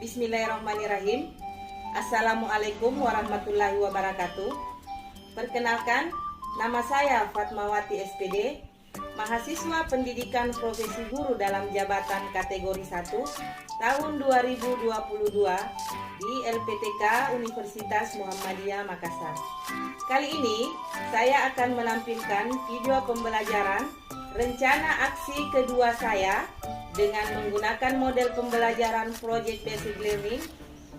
Bismillahirrahmanirrahim. Assalamualaikum warahmatullahi wabarakatuh. Perkenalkan, nama saya Fatmawati SPD, mahasiswa pendidikan profesi guru dalam jabatan kategori 1 tahun 2022 di LPTK Universitas Muhammadiyah Makassar. Kali ini saya akan menampilkan video pembelajaran rencana aksi kedua saya dengan menggunakan model pembelajaran Project Basic Learning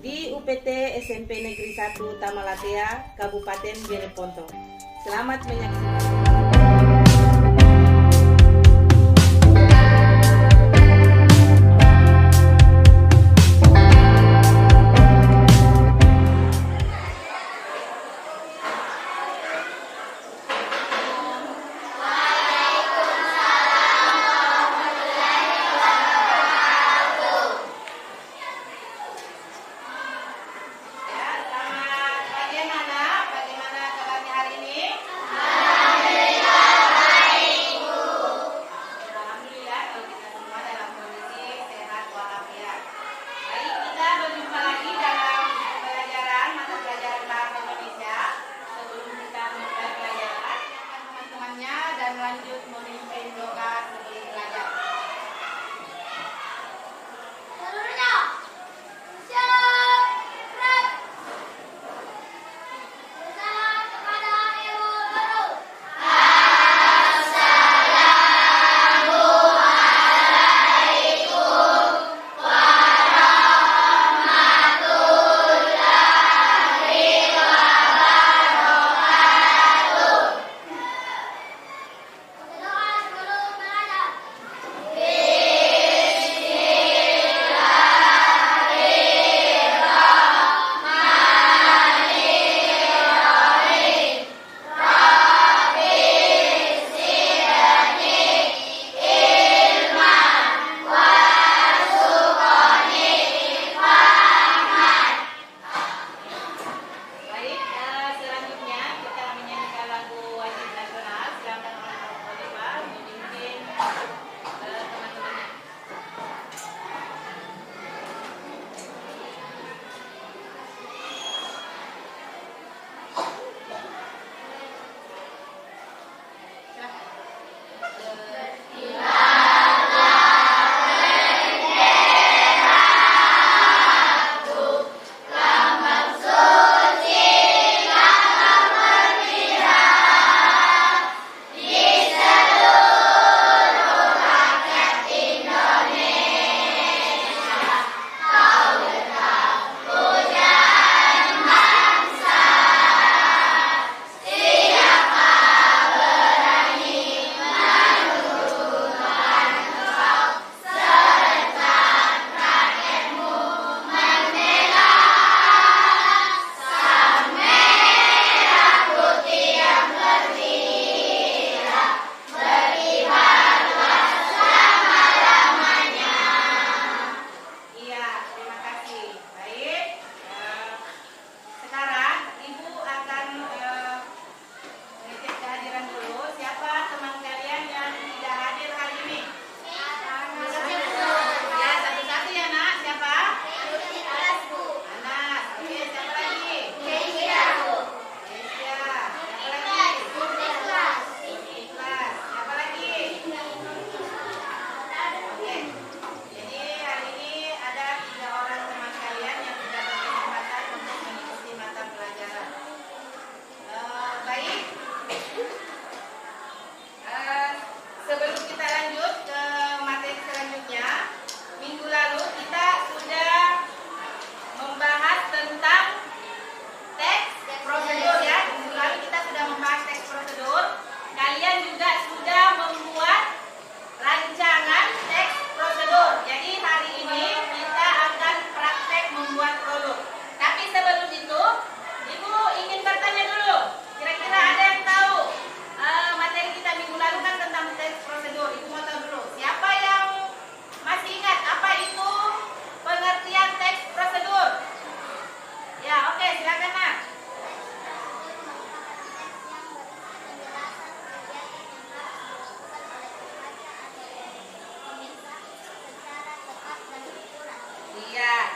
di UPT SMP Negeri 1 Tamalatea, Kabupaten Jeneponto. Selamat menyaksikan. Bagaimana kabarnya hari ini?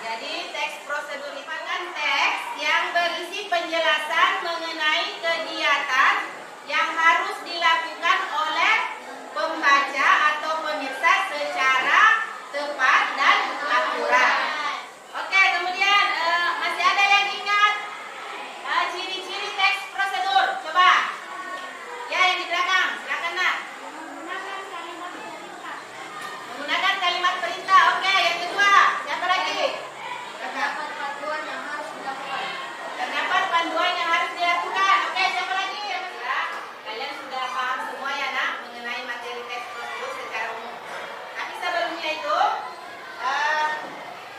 jadi teks prosedur itu kan teks yang berisi penjelasan mengenai kegiatan yang harus dilakukan oleh pembaca atau pemirsa secara tepat dan akurat. Oke, kemudian masih ada yang ingat ciri-ciri teks prosedur? Coba. Ya, yang di belakang, silakan nak. Menggunakan kalimat perintah. Oke, yang kedua, siapa lagi? Terdapat panduan yang harus dilakukan. Terdapat panduan yang harus dilakukan. Oke, siapa lagi? Ya, kalian sudah paham semua ya nak mengenai materi teks prosedur secara umum. Tapi sebelumnya itu,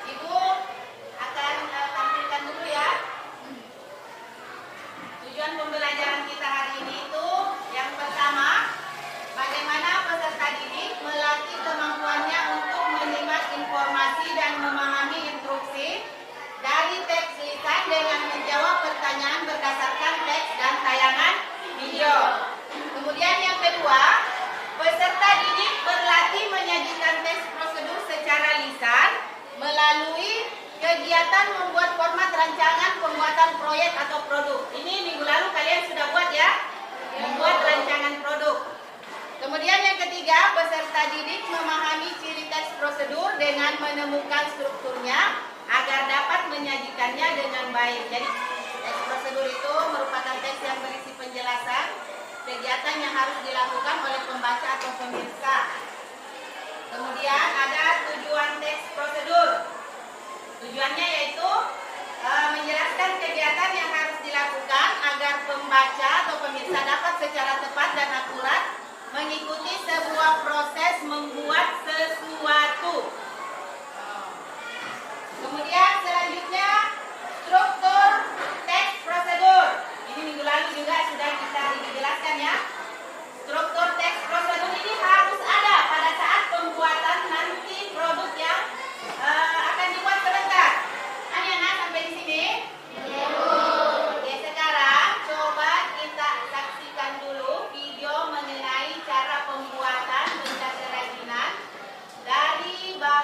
Ibu akan tampilkan dulu ya. Tujuan pembelajaran kita hari ini itu yang pertama, bagaimana peserta didik melatih kemampuannya untuk menyimak informasi dan memahami instruksi dari teks lisan dengan menjawab pertanyaan berdasarkan teks dan tayangan video. Kemudian yang kedua, peserta didik berlatih menyajikan teks prosedur secara lisan melalui kegiatan membuat format rancangan pembuatan proyek atau produk. Ini minggu lalu kalian sudah buat ya, membuat rancangan produk. Kemudian yang ketiga, peserta didik memahami ciri teks prosedur dengan menemukan strukturnya agar dapat menyajikannya dengan baik. Jadi teks prosedur itu merupakan teks yang berisi penjelasan kegiatan yang harus dilakukan oleh pembaca atau pemirsa. Kemudian ada tujuan teks prosedur. Tujuannya yaitu menjelaskan kegiatan yang harus dilakukan agar pembaca atau pemirsa dapat secara tepat dan akurat mengikuti sebuah proses membuat sesuatu. Kemudian selanjutnya struktur teks prosedur. Ini minggu lalu juga sudah kita dijelaskan ya. Struktur teks prosedur ini harus ada pada saat pembuatan nanti produk yang akan dibuat sebentar. Anak-anak sampai di sini? Oke, sekarang coba kita saksikan dulu video mengenai cara pembuatan benda kerajinan dari bahan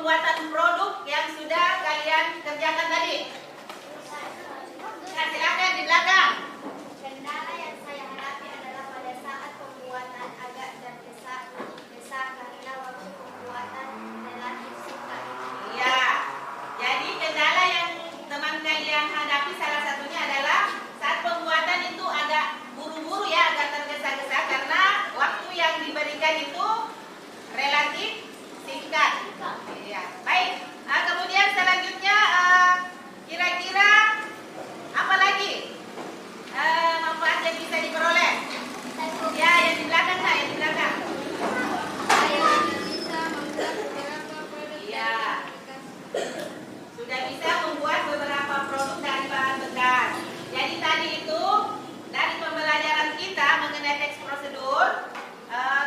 pembuatan produk yang sudah kalian kerjakan tadi? Nah, silakan di belakang. Kendala yang saya hadapi adalah pada saat pembuatan agak tergesa-gesa karena waktu pembuatan relatif singkat. Iya. Jadi kendala yang teman kalian hadapi salah satunya adalah saat pembuatan itu agak buru-buru ya, agak tergesa-gesa karena waktu yang diberikan itu relatif singkat. Iya. Baik. Kemudian selanjutnya kira-kira apa lagi manfaat yang bisa diperoleh? Ya, yang di belakang Kak, yang di belakang. Saya sudah bisa membuat beberapa produk Iya. aplikasi. Sudah bisa membuat beberapa produk dari bahan bekas. Jadi tadi itu dari pembelajaran kita mengenai teks prosedur,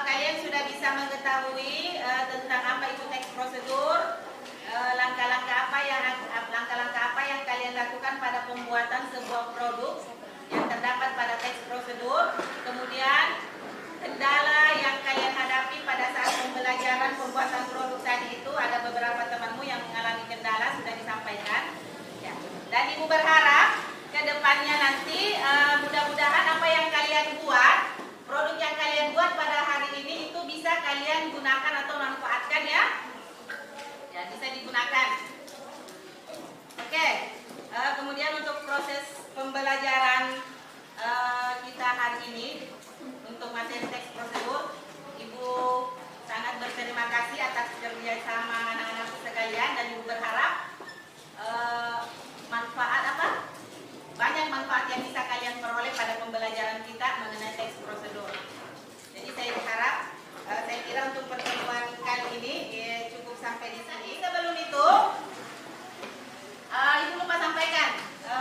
kalian sudah bisa mengetahui tentang apa itu teks prosedur, langkah-langkah apa yang kalian lakukan pada pembuatan sebuah produk yang terdapat pada teks prosedur. Kemudian kendala yang kalian hadapi pada saat pembelajaran pembuatan produk tadi itu ada beberapa temanmu yang mengalami kendala sudah disampaikan. Ya. Dan Ibu berharap ke depannya nanti mudah-mudahan apa yang kalian buat, produk yang kalian buat pada hari ini itu bisa kalian gunakan atau manfaatkan ya. Ya, bisa digunakan. Oke. Kemudian untuk proses pembelajaran kita hari ini untuk materi teks prosedur, Ibu sangat berterima kasih atas kerjasama anak-anak sekalian dan Ibu berharap banyak manfaat yang bisa kalian peroleh pada pembelajaran kita mengenai teks prosedur. Jadi saya kira untuk pertemuan kali ini cukup sampai di sini. Sebelum itu, Ibu lupa sampaikan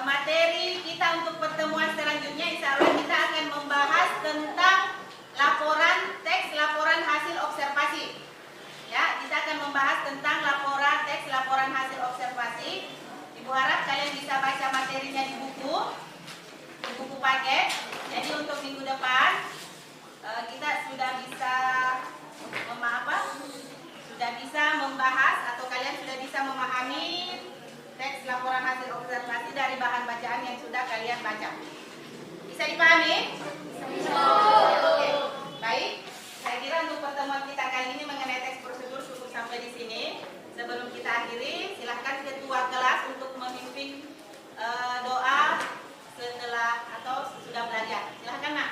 materi kita untuk pertemuan selanjutnya. Insya Allah kita akan membahas tentang laporan hasil observasi. Ya, kita akan membahas tentang laporan hasil observasi. Ibu harap kalian bisa baca materinya di buku paket. Jadi untuk minggu depan kita sudah bisa membahas atau kalian sudah bisa memahami teks laporan hasil observasi dari bahan bacaan yang sudah kalian baca. Bisa dipahami? Oke. Baik. Saya kira untuk pertemuan kita kali ini mengenai teks prosedur cukup sampai di sini. Sebelum kita akhiri, silahkan ketua kelas untuk memimpin doa setelah atau sesudah belajar. Silahkan Nak.